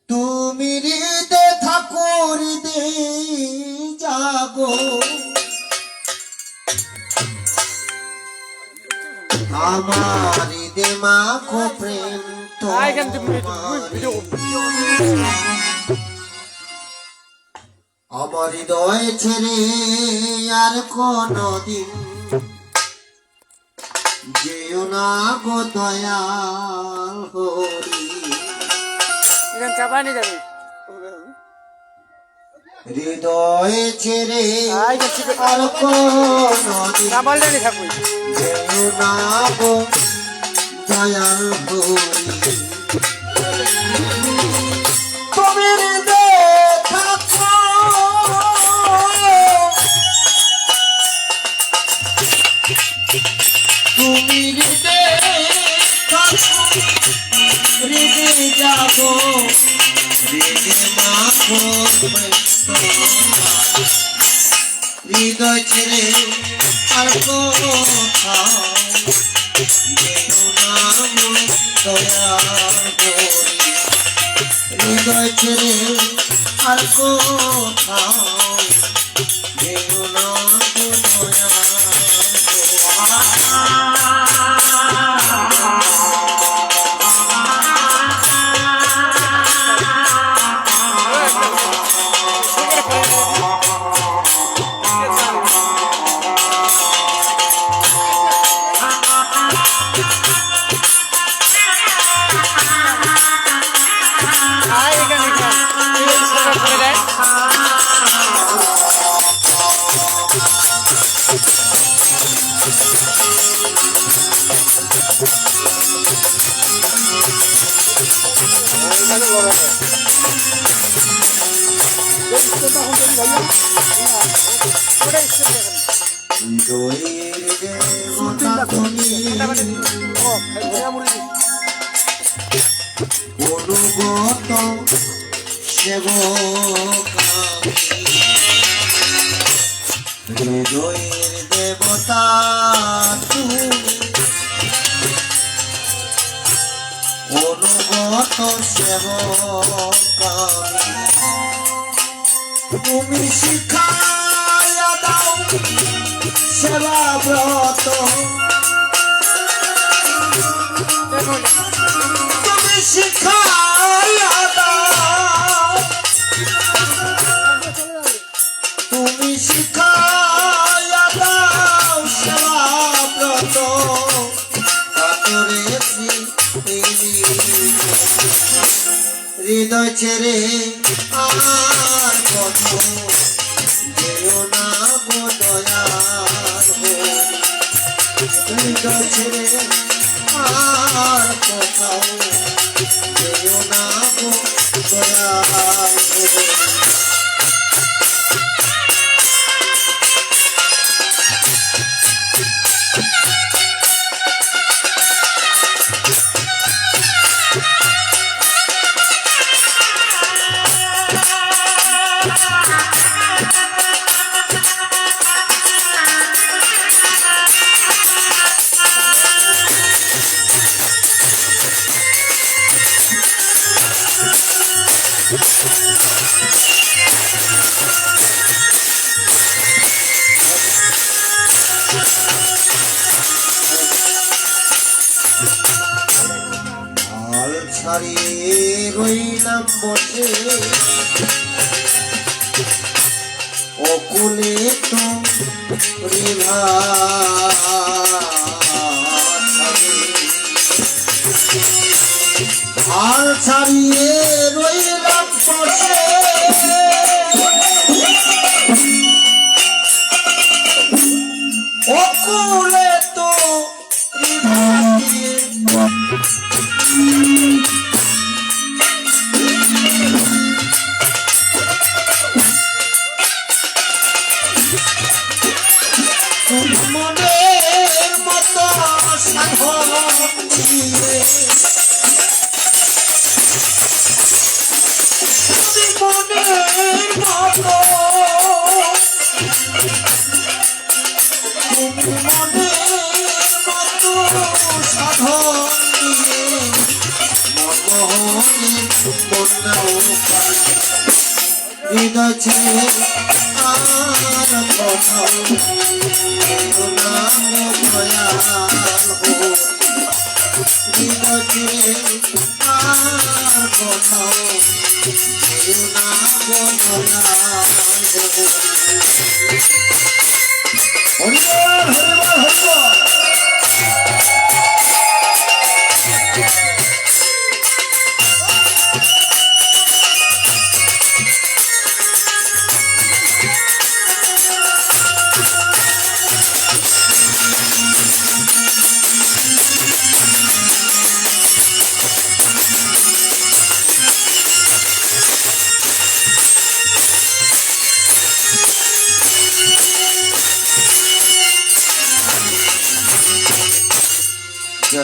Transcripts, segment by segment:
তুমি হৃদে ঠাকুর দে যাগো আমার হৃদে মাখো প্রেম আমার হৃদয় ছেড়ে আর কোনদিন যেও না গো দয়াল হরি হৃদয় ছেড়ে আর কোনদিন যেও না গো দয়াল হরি তুমি হৃদয়ে থাকো তুমি হৃদয়ে থাকো হৃদয়ে যাবো হৃদয়ে মাখো হৃদয় ছেড়ে আর কোথাও যেও না গো দয়াল হরি হৃদয় ছেড়ে আর কোথাও যেও না গো দয়াল অনুগত সেবকামি হৃদয়ের দেবতা তুমি অনুগত সেবকামি তুমি শিখায়া দাও সেবা ব্রত তুমি শিখায়া দাও তুমি শিখায়া দাও সেবা ব্রত হৃদয় ছেড়ে আর কোথাও যেও না গো দয়াল হরি হৃদয় ছেড়ে আর কোথাও যেও না গো দয়াল হরি ছাড়িয়ে রইলাম বসে অকুলে তো হাল ছাড়িয়ে রইলাম বসে অকুলে তো মনের মতো সাধন দিয়ে মনের মতো তুমি মনে মতো সাধন দিয়ে মনমোহনের বন্যাও হৃদয় ছেড়ে আর কোথাও নাম দয়াল হরি হৃদয় ছেড়ে আর কোথাও নাম দয়াল হরি হরিবল হরিবল হরিবল।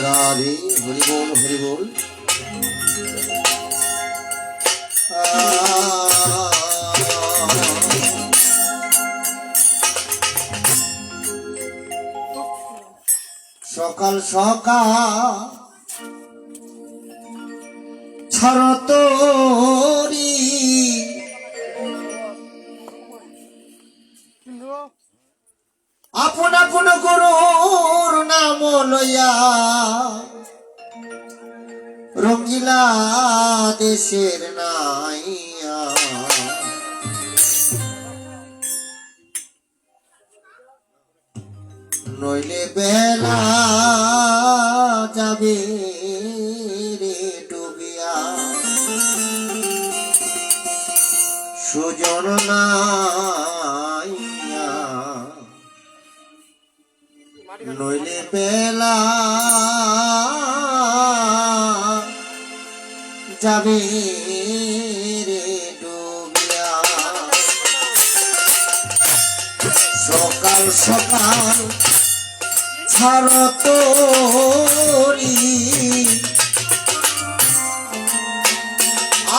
রাধে হরিবল হরিবল। সকাল সকাল ছাড় তোরি আপন আপন গুরুর নাম লইয়া রঙ্গিলা দেশের নাইয়া নইলে বেলা যাবে রে ডুবিয়া সুজন নাইয়া নইলে বেলা যাবে রে ডুবিয়া সকাল সকাল ছাড় তোরি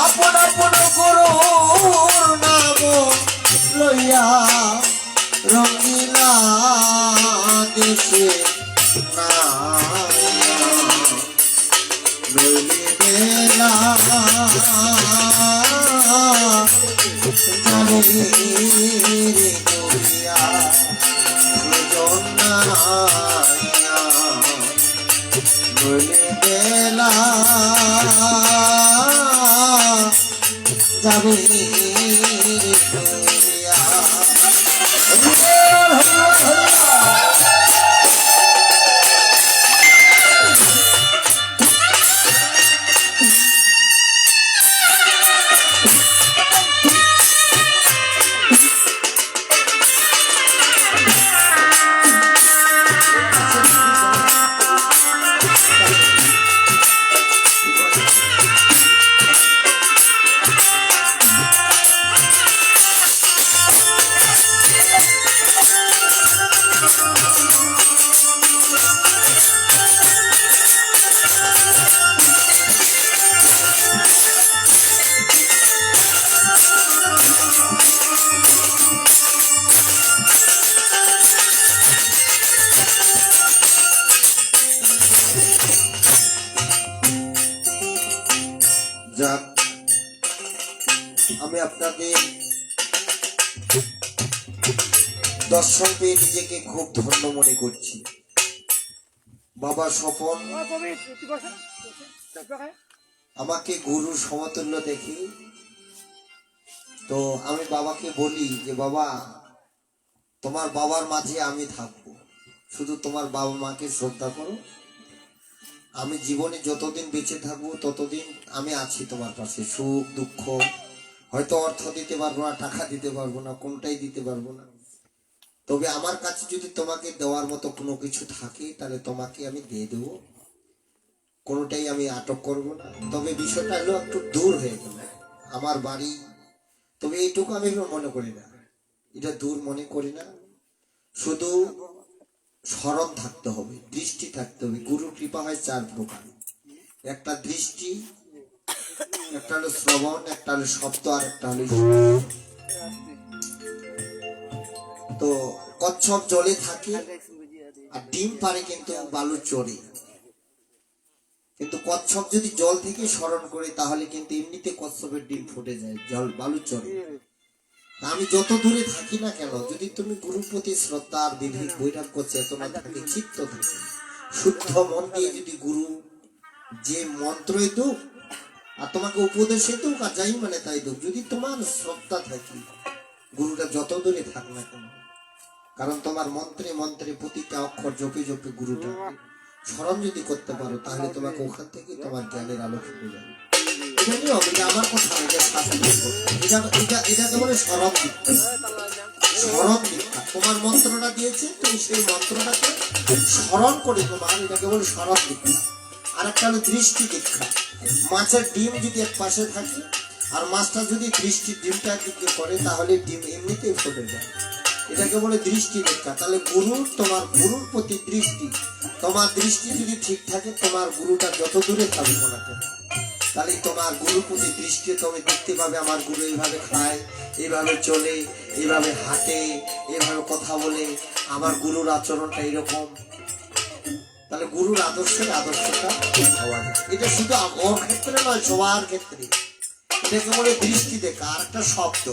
আপন আপন গুরুর নাম লইয়া রঙ্গিলা দেশে নইলে বেলা যাবে রে ডুবিয়া সুজন নাইয়া নইলে বেলা যাবে রে ডুবিয়া। যাক, আমি আপনাদের দর্শন পেয়ে নিজেকে খুব ধন্য মনে করছি। বাবা স্বপন আমাকে গুরু সমতুল্য দেখি, তো আমি বাবাকে বলি যে বাবা, তোমার বাবার মাঝে আমি থাকবো, শুধু তোমার বাবা মাকে শ্রদ্ধা করো। আমি জীবনে যতদিন বেঁচে থাকবো ততদিন আমি আছি তোমার পাশে। সুখ দুঃখ, হয়তো অর্থ দিতে পারবো না, টাকা দিতে পারবো না, কোনটাই দিতে পারবো না, তবে আমার কাছে যদি তোমাকে দেওয়ার মতো কোনো কিছু থাকে তাহলে তোমাকে আমি দিয়ে দেবো, কোনোটাই আমি আটক করব না। তবে বিষয়টা হলো একটু দূর হয়ে গেল আমার বাড়ি, তবে এইটুকু আমি মনে করি না, এটা দূর মনে করি না। শুধু স্মরণ থাকতে হবে, দৃষ্টি থাকতে হবে। গুরু কৃপা হয় চার প্রকার, একটা দৃষ্টি, একটা হলো শ্রবণ, একটা হলো শব্দ, আর একটা হলো তো কচ্ছপ জলে থাকে আর ডিম পারে কিন্তু বালুর চরে। কিন্তু কচ্ছপ যদি জল থেকে স্মরণ করে তাহলে কিন্তু এমনিতে কচ্ছপের ডিম ফুটে যায় জল বালুর চরে। আমি যত দূরে থাকি না কেন, যদি তুমি গুরুর প্রতি শ্রদ্ধা আর বিবেক বৈরাগ্য চেতনা থাকে, চিত্ত থাকে, শুদ্ধ মন দিয়ে যদি গুরু যে মন্ত্রই দুক আর তোমাকে উপদেশে দুক আর যাই মানে তাই দুক, যদি তোমার শ্রদ্ধা থাকে, গুরুটা যত দূরে থাক না কেন, কারণ তোমার মন্ত্রে মন্ত্রে প্রতিটা অক্ষর জপে জপে গুরুটা স্মরণ যদি করতে পারো, তাহলে তোমাকে ওখান থেকে তোমার জ্ঞানের আলো ফুটে যাবে। আমার কথা এটাকে বলে স্মরণ দীক্ষা। স্মরণ দীক্ষা তোমার মন্ত্রটা দিয়েছে, তুমি সেই মন্ত্রটাকে স্মরণ করে তোমার, এটাকে বলে স্মরণ দীক্ষা। আর একটা হলো দৃষ্টি দীক্ষা। মাছের ডিম যদি এক পাশে থাকে আর মাছটা যদি দৃষ্টির ডিমটা দিকে করে, তাহলে ডিম এমনিতেই ফুটে যায়, এটাকে বলে দৃষ্টি দীক্ষা। তাহলে তোমার গুরুর প্রতি দৃষ্টি, তোমার দৃষ্টি যদি ঠিক থাকে, তোমার গুরুটা যত দূরে থাকবো না কেন, তাহলে তোমার গুরুর প্রতি দৃষ্টি তুমি দেখতে পাবে, আমার গুরু এইভাবে খায়, এইভাবে চলে, এইভাবে হাঁটে, এইভাবে কথা বলে, আমার গুরুর আচরণটা এরকম। তাহলে গুরুর আদর্শটা হওয়া যায়। এটা শুধু ওর ক্ষেত্রে নয়, সবার ক্ষেত্রে। এটাকে বলে দৃষ্টি দেখা। আর একটা শব্দ,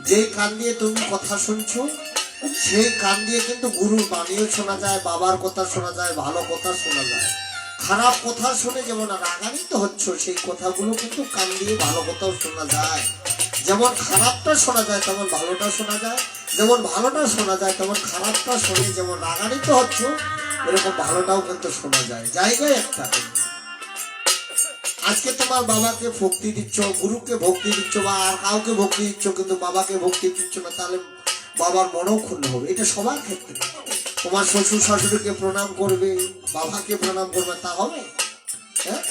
যেই কান দিয়ে তুমি কথা শুনছো, সেই কান দিয়ে কিন্তু গুরুর বাণীও শোনা যায়, বাবার কথা শোনা যায়, ভালো কথা শোনা যায়। খারাপ কথা শুনে যেমন রাগান্বিত হচ্ছ, সেই কথাগুলো কিন্তু কান দিয়ে ভালো কথাও শোনা যায়। যেমন খারাপটা শোনা যায় তেমন ভালোটা শোনা যায়, যেমন ভালোটা শোনা যায় তেমন খারাপটা শুনে যেমন রাগান্বিত হচ্ছ, এরকম ভালোটাও কিন্তু শোনা যায়, জায়গায় একটা। আজকে তোমার বাবাকে ভক্তি দিচ্ছ, গুরুকে ভক্তি দিচ্ছ, বা আর কাউকে ভক্তি দিচ্ছ, কিন্তু বাবাকে ভক্তি দিচ্ছ না, তাহলে বাবার মনও ক্ষুণ্ণ হবে। এটা সবার ক্ষেত্রে। তোমার শ্বশুর শাশুড়িকে প্রণাম করবে, বাবাকে প্রণাম করবে, তা হবে? হ্যাঁ,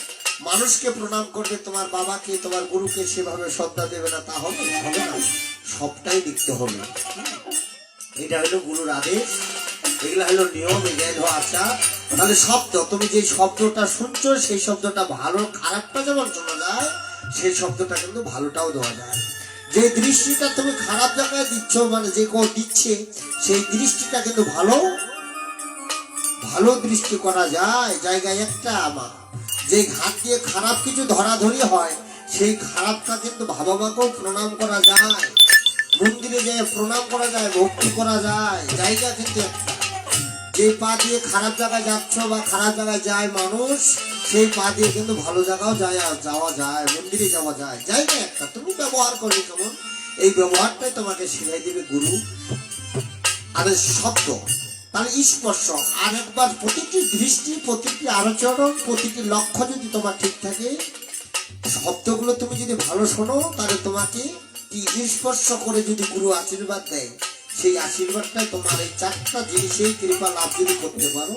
মানুষকে প্রণাম করবে, তোমার বাবাকে তোমার গুরুকে সেভাবে শ্রদ্ধা দেবে না, তা হবে? হবে না। সবটাই দেখতে হবে। এটা হলো গুরুর আদেশ, এগুলা হলো নিয়ম, জ্ঞান ও আচার। তাহলে শব্দ, তুমি যে শব্দটা শুনছো, সেই শব্দটা ভালো খারাপটা যেমন শোনা যায়, সেই শব্দটা কিন্তু ভালোটাও দেওয়া যায়। যে দৃষ্টিটা তুমি খারাপ জায়গায় দিচ্ছ, মানে যে কেউ দিচ্ছে, সেই দৃষ্টিটা কিন্তু ভালো দৃষ্টি করা যায়, জায়গায় একটা। আমার যে ঘাট দিয়ে খারাপ কিছু ধরাধরি হয়, সেই খারাপটা কিন্তু ভাবাকেও প্রণাম করা যায়, মন্দিরে যেয়ে প্রণাম করা যায়, ভক্তি করা যায়, জায়গা কিন্তু একটা। যে পা দিয়ে খারাপ জায়গায় যাচ্ছ বা খারাপ জায়গায় যায় মানুষ, সেই পা দিয়ে কিন্তু ভালো জায়গাও যাওয়া যায়, মন্দিরে যাওয়া যায়, জায়গা একটা। তুমি ব্যবহার করবে কেমন, এই ব্যবহারটাই তোমাকে শিখাই দেবে গুরু। আর শব্দ, তাহলে স্পর্শ, আর একবার প্রতিটি দৃষ্টি, প্রতিটি আলোচনা, প্রতিটি লক্ষ্য যদি তোমার ঠিক থাকে, শব্দগুলো তুমি যদি ভালো শোনো, তাহলে তোমাকে কি স্পর্শ করে যদি গুরু আশীর্বাদ দেয়, সেই আশীর্বাদটা তোমার এই চারটা জিনিসেই কৃপা লাভ যদি করতে পারো,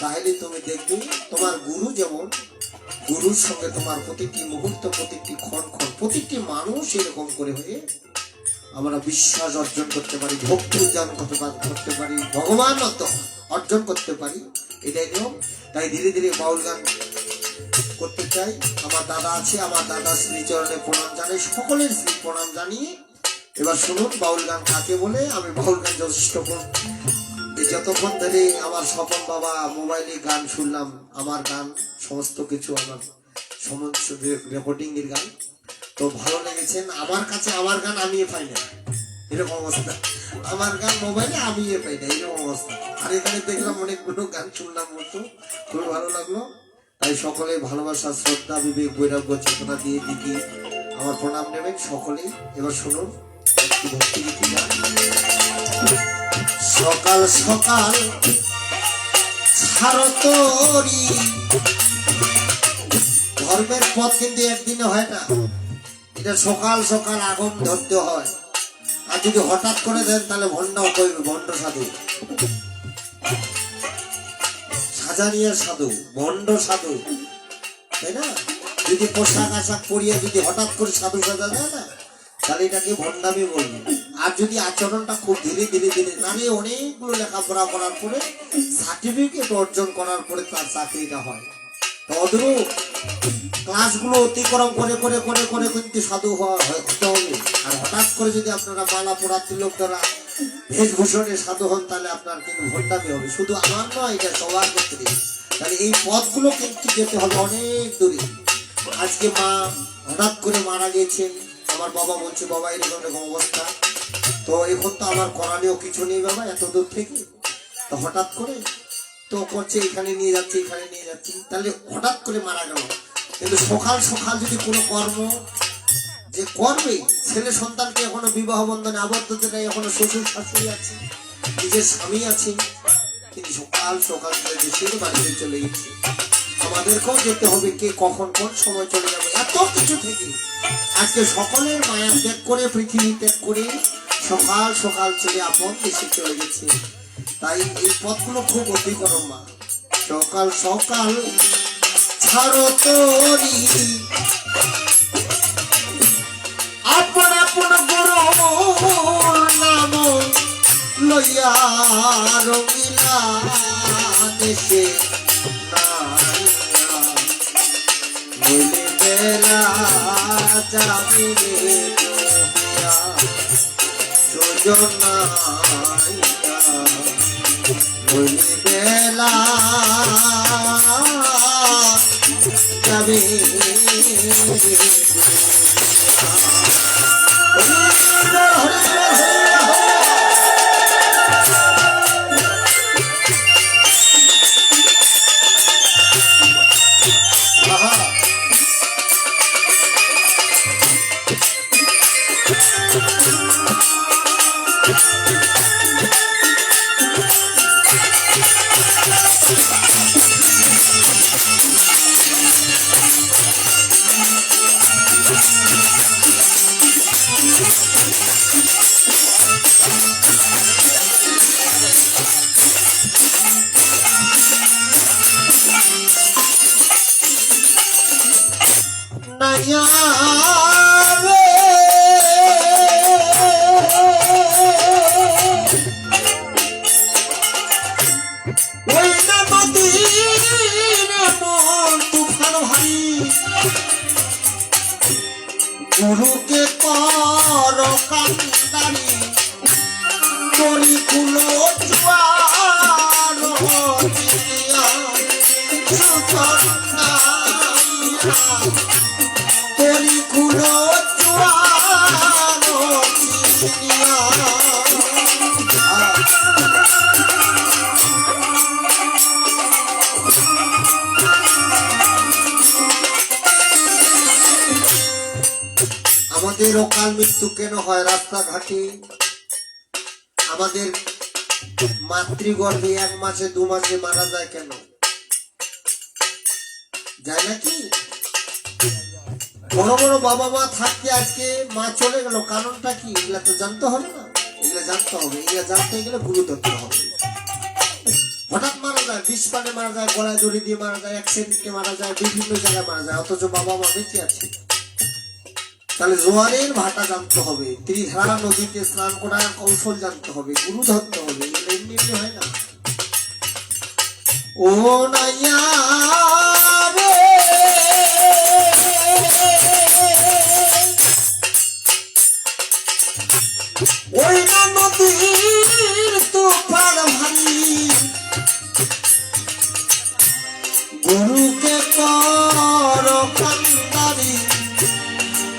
তাহলে তুমি দেখবে তোমার গুরু যেমন, গুরুর সঙ্গে তোমার প্রতিটি মুহূর্ত, প্রতিটি ক্ষণ, প্রতিটি মানুষ এরকম করে হয়ে আমরা বিশ্বাস অর্জন করতে পারি, ভক্তি অর্জন করতে পারি, ভগবান অর্জন করতে পারি। এটাই নিয়ম। তাই ধীরে ধীরে বাউল গান করতে চাই। আমার দাদা আছে, আমার দাদা শ্রীচরণে প্রণাম জানাই, সকলের শ্রী প্রণাম জানিয়ে এবার শুনুন বাউল গান কাকে বলে। আমি বাউল গান যতক্ষণ ধরে আমার স্বপন বাবা মোবাইলে গান শুনলাম, আমার গান সমস্ত কিছু আমার সমস্ত রেকর্ডিং এর গান, তো ভালো লেগেছেন। আমার কাছে আমার গান আমি পাই না, এরকম অবস্থা। আমার গান মোবাইলে আমি পাই না, এরকম অবস্থা। আর এখানে দেখলাম অনেকগুলো গান শুনলাম, মতো খুবই ভালো লাগলো। তাই সকলে ভালোবাসা, শ্রদ্ধা, বিবেক, বৈরাগ্য চেতনা দিয়ে দিদি আমার প্রণাম নেবেন সকলেই। এবার শুনুন একটি ভক্তি গীতি গান। সকাল সকাল ছাড়তরি, ধর্মের পথ কিন্তু একদিনে হয় না, এটা সকাল সকাল আগুন ধরতে হয়। আর যদি হঠাৎ করে দেন তাহলে ভণ্ডও করবে, ভণ্ড সাধু, সাজানিয়া সাধু, ভণ্ড সাধু, তাই না? যদি পোশাক আশাক পরিয়ে যদি হঠাৎ করে সাধু সাজা যায় না, তাহলে এটাকে ভণ্ডামি বলবে। আর যদি আচরণটা খুব ধীরে ধীরে ধীরে, মানে অনেকগুলো লেখাপড়া করার পরে, সার্টিফিকেট অর্জন করার পরে তার চাকরিটা হয়। তদ্রূপ ক্লাসগুলো অতিক্রম করে করে করে করে কিন্তু সাধু হতে হবে। আর হঠাৎ করে যদি আপনারা মালা পড়া, তিলক দ্বারা বেশভূষণে সাধু হন, তাহলে আপনার কিন্তু ভণ্ডামি হবে। শুধু আমার নয়, এটা সবার ক্ষেত্রে। তাহলে এই পথগুলো কিন্তু যেতে হবে অনেক দূরে। আজকে মা হঠাৎ করে মারা গেছেন, আমার বাবা বলছে বাবা এরকম এরকম অবস্থা, তো এখন তো আমার করালেও কিছু নেই বাবা, এত দূর থেকে তো হঠাৎ করে তো করছে এখানে নিয়ে যাচ্ছে এখানে নিয়ে যাচ্ছে, তাহলে হঠাৎ করে মারা গেল। কিন্তু সকাল সকাল যদি কোনো কর্ম যে করবে, ছেলে সন্তানকে এখনো বিবাহ বন্ধনে আবদ্ধ নেই, এখনো শ্বশুর শাশুড়ি আছে, নিজের স্বামী আছে, তিনি সকাল সকাল করে দেশের বাড়িতে চলে গেছে। আমাদেরকেও যেতে হবে, কে কখন কোন সময় চলে যাবে, এত কিছু থেকে আজকে সকলের মায়া ত্যাগ করে, পৃথিবী ত্যাগ করে সকাল সকাল চলে আপন দেশে চলে গেছে। তাই এই পথগুলো খুব অতিক্রম। মা সকাল সকাল ছাড়ো তোরি আপন আপন গুরুর নাম লইয়া, রঙিলা দেশে বলে বেলা যাবি রে ডুবিয়া, সুজন বলে বেলা যাবে গুরুকে কর কান্দারি করি কুলো জোয়ার করি কুলো জোয়ার আমাদের অকাল মৃত্যু কেন হয় রাস্তাঘাটে? আমাদের মাতৃগর্ভে 1 মাসে 2 মাসে মারা যায় কেন? যায় নাকি? বড় বড় বাবা মা থাকতে আজকে মা চলে গেল, কারণটা কি? এগুলা তো জানতে হবে না, এগুলা জানতে হবে। এগুলা জানতে গেলে গুরু ধরতে হবে। হঠাৎ মারা যায়, বিষ পানে মারা যায়, গলায় দড়ি দিয়ে মারা যায়, অ্যাক্সিডেন্টে মারা যায়, বিভিন্ন জায়গায় মারা যায়, অথচ বাবা মা বেঁচে আছে। তাহলে জোয়ারের ভাটা জানতে হবে, ত্রিধারা নদীতে স্নান করার কৌশল জানতে হবে, গুরু ধরতে হবে। এমনি এমনি হয় না। ও নাইয়া রে ওই না নদীর তুফান ভারী, গুরুকে কর কান্দারি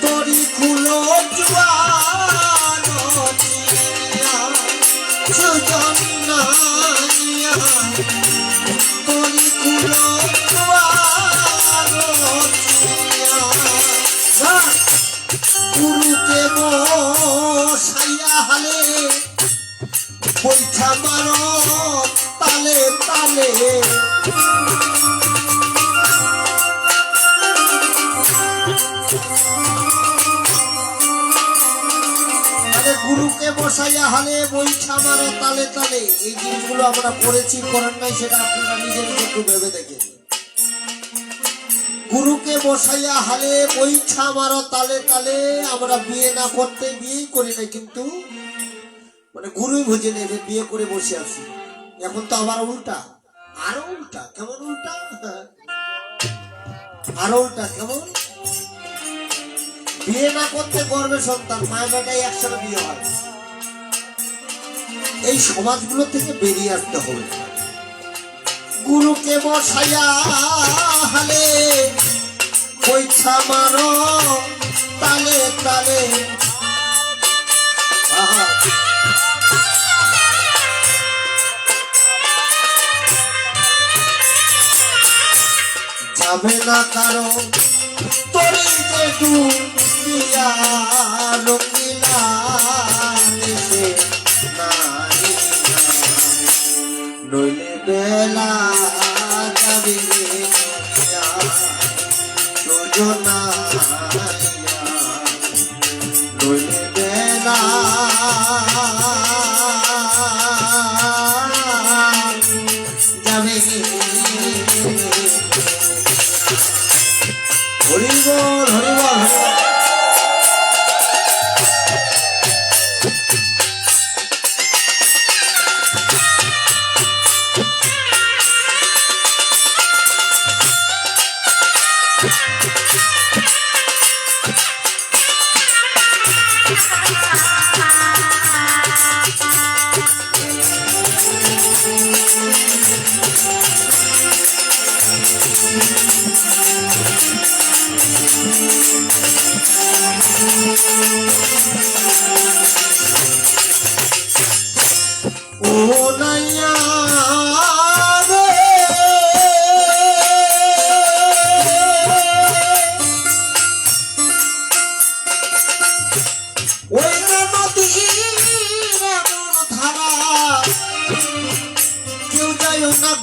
তরি খুলো জোয়ার সুজন নাইয়া, তরি খুলো জোয়ার গুরুকে বসাইয়া হালে বৈঠা মারো তালে তালে, গুরুকে বসাইয়া হালে বৈঠা মারো তালে তালে। এই জিনিসগুলো আমরা পড়েছি, করেন নাই, সেটা আপনারা নিজের একটু ভেবে দেখেন। গুরুকে বসাইয়া হালে বৈঠা মারো তালে তালে। আমরা বিয়ে না করতে বিয়েই করি না, কিন্তু মানে গুরুই বুঝে নেবে, বিয়ে করে বসে আছি। এখন তো আবার উল্টা, আরো উল্টা। কেমন উল্টা? আরো উল্টা কেমন? বিয়ে না করতে গর্ভে সন্তান, মায়ের বেটাই একসাথে বিয়ে হয়। এই সমাজগুলো থেকে বেরিয়ে আসতে হবে। গুরুকে বসাইয়া হালে পয়সা মারো তালে তালে, যাবে না কারো তরি যে ডুবিয়া রঙিলা দেশে নাই নইলে বেলা যাবে যোজনা নইলে বেলা যাবে। হরিবল হরিবল।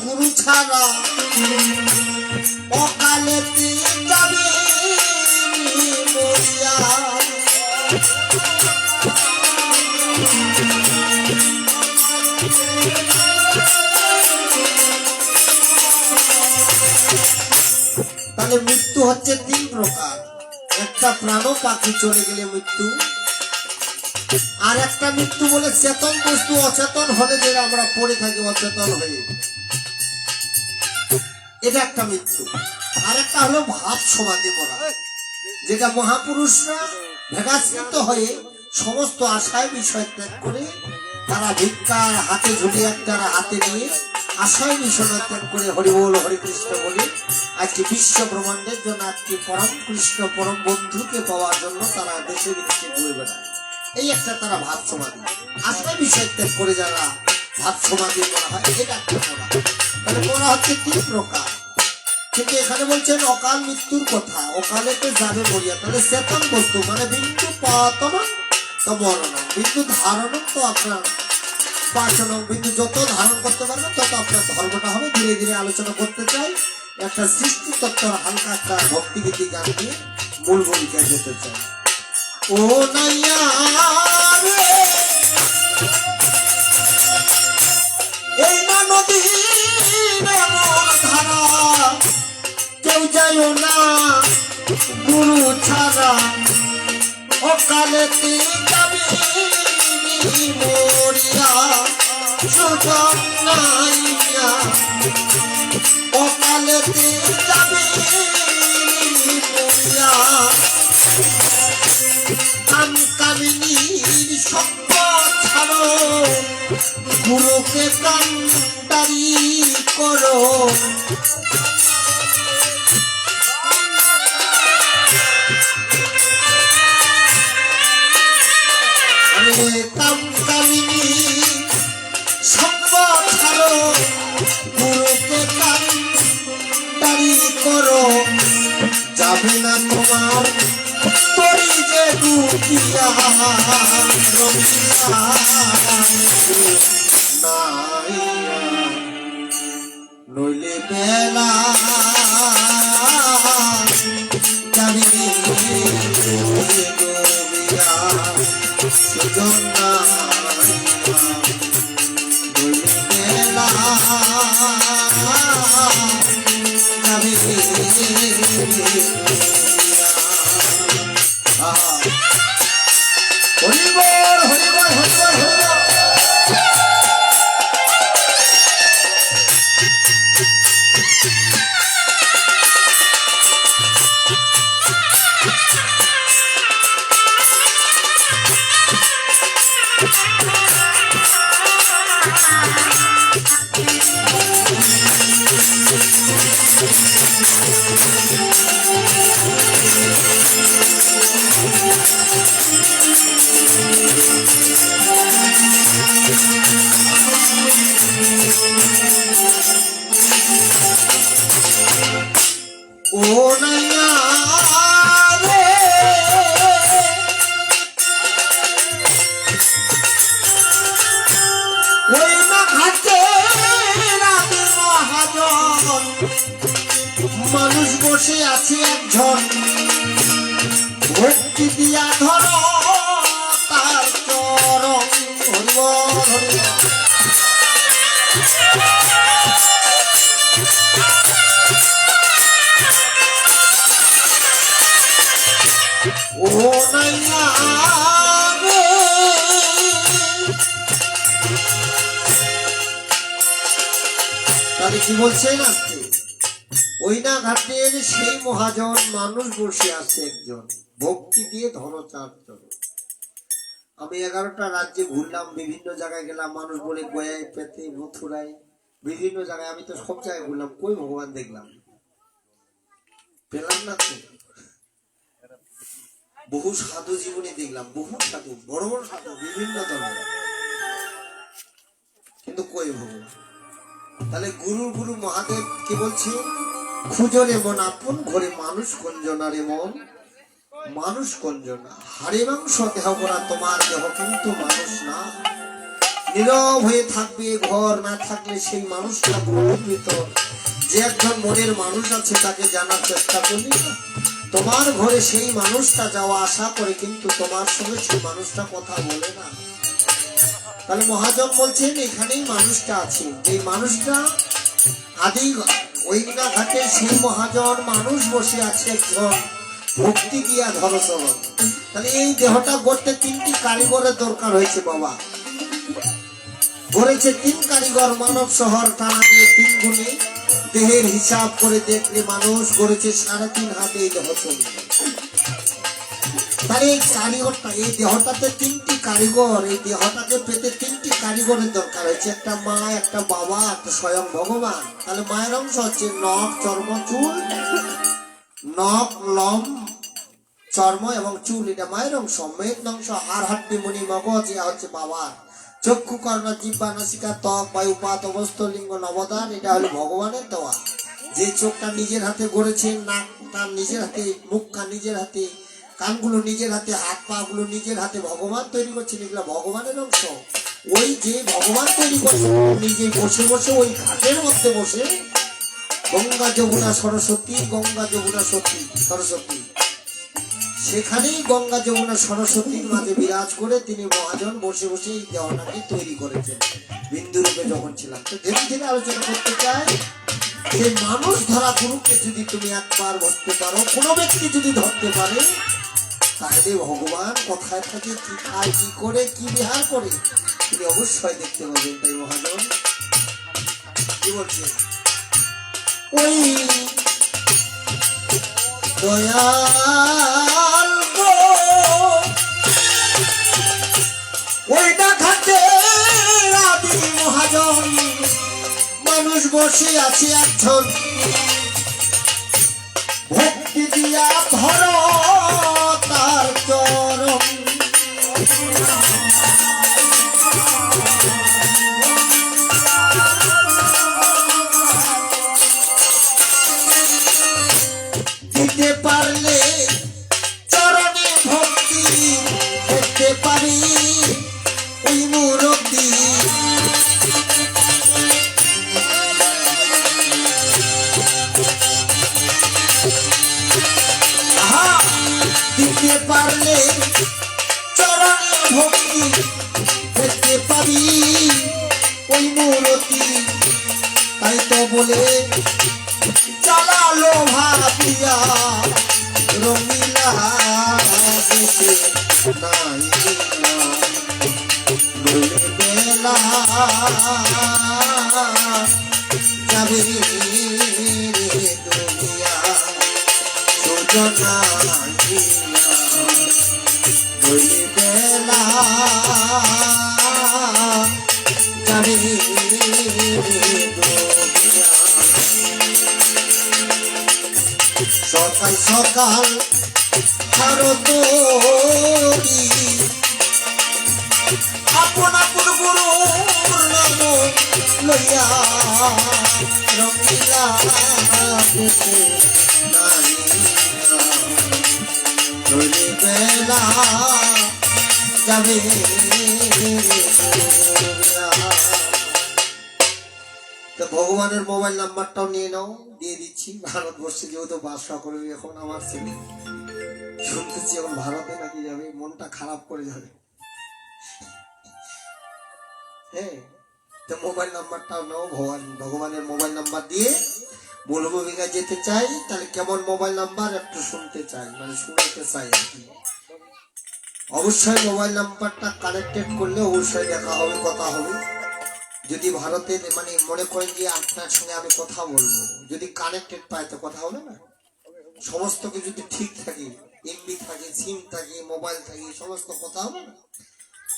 গুরু ছাড়া অকালেতে যাবে মরিয়া, তাহলে মৃত্যু হচ্ছে তিন প্রকার। একটা প্রাণ পাখি চলে গেলে মৃত্যু, আর একটা মৃত্যু বলে চেতন বস্তু অচেতন হলে যে আমরা পড়ে থাকি অচেতন হয়ে, এটা একটা মৃত্যু। আর একটা হলো ভাব সমাধি করা, যেটা মহাপুরুষরা ভেগাশ্রিত হয়ে সমস্ত আশায় বিষয় ত্যাগ করে তারা ভিক্ষার হাতে ঝুলিয়ে তারা হাতে নিয়ে আশায় বিষয় ত্যাগ করে হরি বল হরে কৃষ্ণ বলে আজকে বিশ্ব ব্রহ্মাণ্ডের জন্য আজকে পরম কৃষ্ণ পরম বন্ধুকে পাওয়ার জন্য তারা দেশে বিদেশে ঘুরে বেড়ায়। এই একটা তারা ভাব সমাধি, আশায় বিষয় ত্যাগ করে যারা ভাব সমাধি করা হয়, এটা একটা করা। তাহলে করা হচ্ছে তিন প্রকার। কিন্তু এখানে বলছেন অকাল মৃত্যুর কথা, অকালেতে যাবে মরিয়া। তাহলে চেতন বস্তু মানে বিন্দু পতনম তো মরণম, বিন্দু ধারণম তো আপনার পাচনম, বিন্দু যত ধারণ করতে পারবেন তত আপনার ধর্মটা হবে। ধীরে ধীরে আলোচনা করতে চাই, একটা সৃষ্টি তত্ত্বর হালকা একটা ভক্তিগীতি গান দিয়ে মূল ভূমিকায় যেতে চাই। ও নাইয়া রে এই না নদী ধারা, কেউ যায় না গুরু ছাড়া অকালেতে যাবে মরিয়া, সুযোগ নাইয়া অকালেতে যাবে মরিয়া। কামিনীর সঙ্গ ছাড়ো গুরুকে কান্ডারি করো, কামিনী সঙ্গ ছাড়ো গুরুকে কান্ডারি করো, যাবে না তোমার তরি যে ডুবিয়া রঙিলা নাইয়া নইলে বেলা যাবে ডুবিয়া সুজন নাইয়া নইলে বেলা যাবে হরিবল হরিবল হরিবল হরিবল। মানুষ বসে আছে একজন, ভক্তি দিয়া ধরো তার চরণ। হরিবল হরিবল। ও নাইয়া রে, তাহলে কি বলছেন আজকে? ওই না ঘাটের সেই মহাজন মানুষ বসে আছে একজন, ভক্তি দিয়ে ধরো চার চরণ। আমি 11টা রাজ্যে ঘুরলাম, বিভিন্ন জায়গায় গেলাম, মানুষ বলে গয়ায়, পেতে, মথুরায়, বিভিন্ন জায়গায়। আমি তো সব জায়গায় ঘুরলাম, কই ভগবান দেখলাম? পেলাম না তো। বহু সাধু জীবনে দেখলাম, বহু সাধু, বড় বড় সাধু, বিভিন্ন ধরনের, কিন্তু কই ভগবান? তাহলে গুরু গুরু মহাদেব কি বলছে? খুঁজো রে মন আপন ঘরে, মানুষ কঞ্জনা রে মন, মানুষ কঞ্জনা। হাড়ে মাংস দেহ করা তোমার দেহ, কিন্তু মানুষ না। নীরব হয়ে থাকবে, ঘর না থাকলে সেই মানুষটা প্রকৃত যে একজন মনের মানুষ আছে তাকে জানার চেষ্টা করলি না। তোমার ঘরে সেই মানুষটা যাওয়া আশা করে, কিন্তু তোমার সঙ্গে সেই মানুষটা কথা বলে না। তাহলে মহাজন বলছেন এখানেই মানুষটা আছে, এই মানুষটা আদি ওই না ঘাটে সেই মহাজন মানুষ বসে আছে একজন, ভক্তি দিয়া ধরো চরণ। তাহলে এই দেহটা গড়তে 3টি কারিগরের দরকার হয়েছে বাবা। গড়েছে 3 কারিগর, মানব শহর টানা দিয়ে 3 গুণে। দেহের হিসাব করে দেখলে মানুষ গড়েছে 3.5 হাতে এই দেহ চলবে। তাহলে এই কারিগরটা, এই দেহটাতে 3টি কারিগর, এই দেহটাকে পেতে 3টি কারিগরের দরকার হয়েছে, একটা মা, একটা বাবা, একটা স্বয়ং ভগবান। তাহলে মায়ের অংশ হচ্ছে নখ, চর্ম, চুল। নখ, লম, চর্ম এবং চুল, এটা মায়ের অংশ। মেয়ের অংশ হাড়, হাড্ডি, মণি, মগজ, ইয়া হচ্ছে বাবার। চক্ষু, কর্ণ, জিহ্বা, নাসিকা, ত্বক, বায়ু, পাত, অবস্থ, লিঙ্গ, নবদান, এটা হলো ভগবানের দেওয়া। যে চোখটা নিজের হাতে গড়েছেন, নাকটা নিজের হাতে, মুখটা নিজের হাতে, কানগুলো নিজের হাতে, হাত পা গুলো নিজের হাতে ভগবান তৈরি করছেন, এগুলো ভগবানের অংশ। ওই যে ভগবান তৈরি করছেন, নিজে বসে বসে ওই ঘাটের মধ্যে বসে গঙ্গা যমুনা সরস্বতী, গঙ্গা যমুনা সরস্বতী, সেখানেই গঙ্গা যমুনা সরস্বতীর মাঝে বিরাজ করে তিনি মহাজন বসে বসে এই দেহটাকে তৈরি করেছেন বিন্দু রূপে যখন ছিলাম। তো ধীরে ধীরে আলোচনা করতে চাই, যে মানুষ ধরা গুরুকে যদি তুমি একবার ধরতে পারো, কোনো ব্যক্তি যদি ধরতে পারে, তাহলে ভগবান কোথায় থাকে, কি খায়, কি করে, কি বিহার করে, তিনি অবশ্যই দেখতে পাবেন। তাই মহাজন কি বলছেন? ওই দয়াল গো, ওই না ঘাটে আদি মহাজন মানুষ বসে আছে একজন, ভক্তি দিয়া ধরো তার চরণ। দিতে পারলে চরণে ভক্তি, দেখতে পারি ওই মূরতি। দিতে পারলে চরণে ভক্তি, দেখতে পাবি ওই মূরতি। তাই তো বলে চালালো ভাবিয়া রঙিলা দেশে নাইলা, নইলে বেলা যাবে রে দুনিয়া সুজনা নিয়া, নইলে বেলা যাবে রে দুনিয়া। সকাল সকাল ভারতী আপন আপন গুরুর নাম লইয়া রঙিলা দেশে নাইয়া, নইলে বেলা যাবে দুনিয়া। তো ভগবানের মোবাইল নাম্বারটাও নিয়ে নাও, দিয়ে দিচ্ছি। ভারতবর্ষে যেহেতু বাস করে এখন আমার ছেলে, শুনতেছি এখন ভারতে নাকি যাবে, মনটা খারাপ করে যাবে। হ্যাঁ, তো মোবাইল নাম্বারটাও নাও, ভগবানের মোবাইল নাম্বার দিয়ে মূলভূমিকা যেতে চাই। তাহলে কেমন মোবাইল নাম্বার একটু শুনতে চাই, মানে শুনতে চাই আর কি। অবশ্যই মোবাইল নাম্বারটা কানেক্টেড করলে অবশ্যই দেখা হবে, কথা হবে। যদি ভারতে মানে মনে করেন যে আপনার সঙ্গে আমি কথা বলবো, যদি কানেক্টেড পাই তো কথা হবে না। সমস্ত কিছু যদি ঠিক থাকে, এমবি থাকে, সিম থাকে, মোবাইল থাকে, সমস্ত কথা হবে না।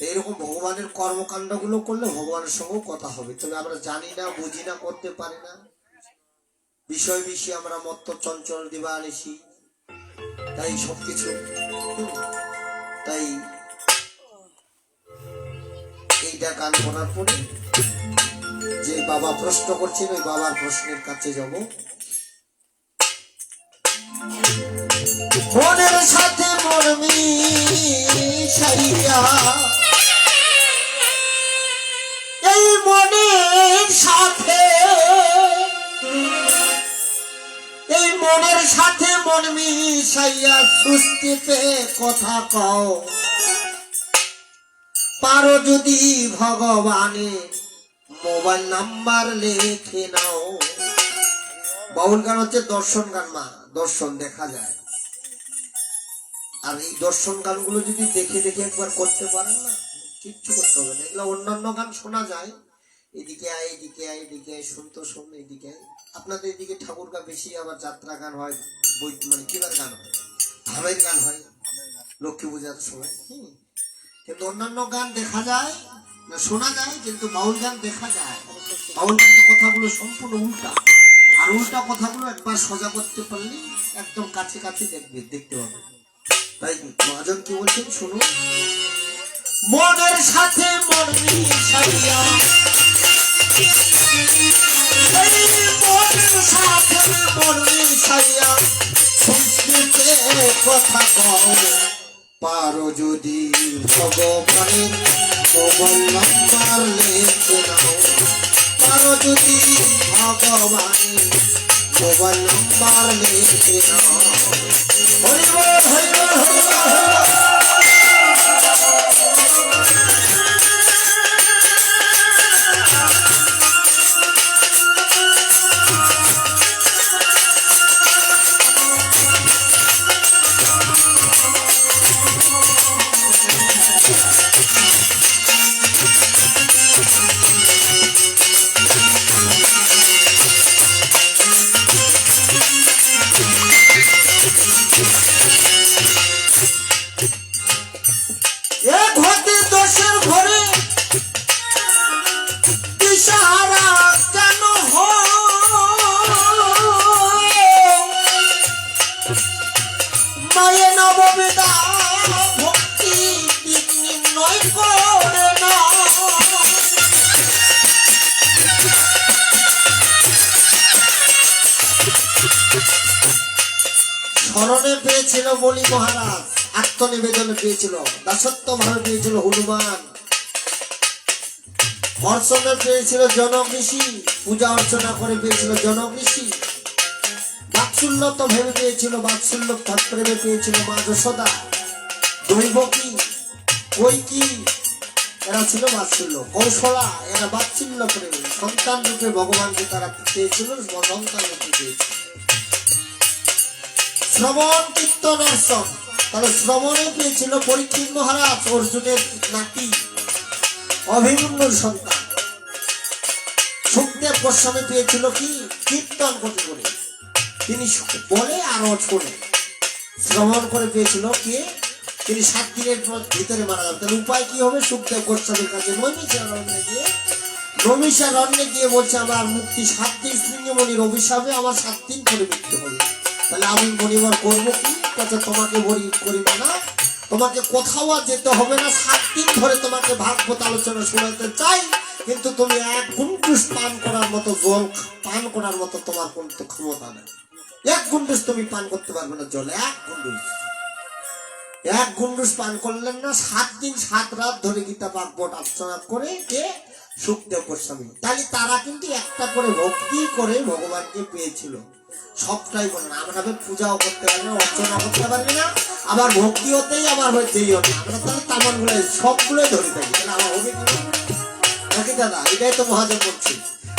এরকম ভগবানের কর্মকাণ্ড গুলো করলে ভগবানের সঙ্গেও কথা হবে। তবে আমরা জানি না, বুঝি না, করতে পারি না, বিষয় বিষয়ে আমরা মত্ত চঞ্চল দিবা আনিসি, তাই সবকিছু। তাই এইটা গান করার পরে যে বাবা প্রশ্ন করছেন, ওই বাবার প্রশ্নের কাছে যাব। মনের সাথে মন মিশাইয়া, এই মনের সাথে, এই মনের সাথে মন মিশাইয়া সুস্থিতে কথা কও, পারো যদি ভগবানের মোবাইল নাম্বার লিখে নাও। বাউল গান হচ্ছে দর্শন গান, মা দর্শন দেখা যায়। আর এই দর্শন গানগুলো যদি দেখে দেখে একবার করতে পারেন না, কিচ্ছু করতে হবে না। এগুলো অন্যান্য গান শোনা যায়, এদিকে আয় এদিকে আয় এদিকে আয়, শুনতো শোন এদিকে আয়। আপনাদের এদিকে ঠাকুর গান বেশি, আবার যাত্রা গান হয়, বই মানে কিবার গান হয়, ধামের গান হয় লক্ষ্মী পূজার সময়। কিন্তু অন্যান্য গান দেখা যায় না, শোনা যায়, কিন্তু বাউল গান দেখা যায়। বাউল গানের কথাগুলো সম্পূর্ণ উল্টা, আর উল্টা কথাগুলো একবার সোজা করতে পারলে একদম কাছে কাছে দেখতে হবে। তাই মহাজন কি বলছেন শুনুন। মনের সাথে মন মিশাইয়া, মনের সাথে মন মিশাইয়া সংস্কৃতে কথা কও, পারো যদি ভগবানের মোবাইল নাম্বার লিখে নাও, পারো যদি ভগবানের মোবাইল নাম্বার লিখে নাও। হরি বল হরি বল হরি বল হরি বল। স্মরণে পেয়েছিল বলি মহারাজ, আত্মনিবেদনে পেয়েছিল, দাসত্ব ভাবে পেয়েছিল হনুমান, অর্চনা পেয়েছিল জনক ঋষি, পূজা অর্চনা করে পেয়েছিল জনক ঋষি, বাৎসল্য তো ভেবে পেয়েছিল, বাৎসল্য প্রেমে পেয়েছিল মা যশোদা, দৈবকী কৈকি, এরা ছিল বাৎসল্য, কৌশলা এরা বাৎসল্য প্রেমী, সন্তান রূপে ভগবানকে তারা পেয়েছিল, সন্তান রূপে পেয়েছিল। শ্রবণ কীর্তন অর্চন, তাহলে শ্রবণে পেয়েছিল পরীক্ষিত মহারাজ, অর্জুনের নাতি, অভিমন্যুর সন্তান। সুখদেব গোস্বামী পেয়েছিল কি কীর্তন করতে করে, তিনি বলে আর শোনে, শ্রবণ করে পেয়েছিল কে, তিনি 7 দিনের ভিতরে মারা যাবেন। তাহলে উপায় কি হবে, সুখদেব গোস্বামীর কাছে নৈমিষারণ্যে গিয়ে বলছে আমার মুক্তি 7 দিন, শৃঙ্গমণির অভিশাপে আমার 7 দিন করে মৃত্যু হবে। তাহলে আমি মরিবার করবো কি, তোমাকে বলি করিবে না, তোমাকে কোথাও আর যেতে হবে না, 7 দিন ধরে তোমাকে ভাগবত আলোচনা শোনাতে চাই, কিন্তু তুমি 1 গুন্ডুস পান করার মতো জল পান করার মতো তোমার কোন ক্ষমতা নেই। 1 গুন্ডুস তুমি পান করতে পারবে না জল, 1 গুন্ডুস পান করলেন না, 7 দিন 7 রাত ধরে গীতা ভাগবত আলোচনা করে কে সুখদেব গোস্বামী। তাহলে তারা কিন্তু একটা করে ভক্তি করে ভগবানকে পেয়েছিল। সবটাই বলেন আমরা পূজাও করতে পারি না, অর্চনা করতে পারি না, আবার ভক্তি হতেই আবার হচ্ছেইও না। আমরা তাহলে তামান গুলো সবগুলোই ধরে থাকি, তাহলে আমার হবে কি নাকি দাদা? এটাই তো মহাজন করছি।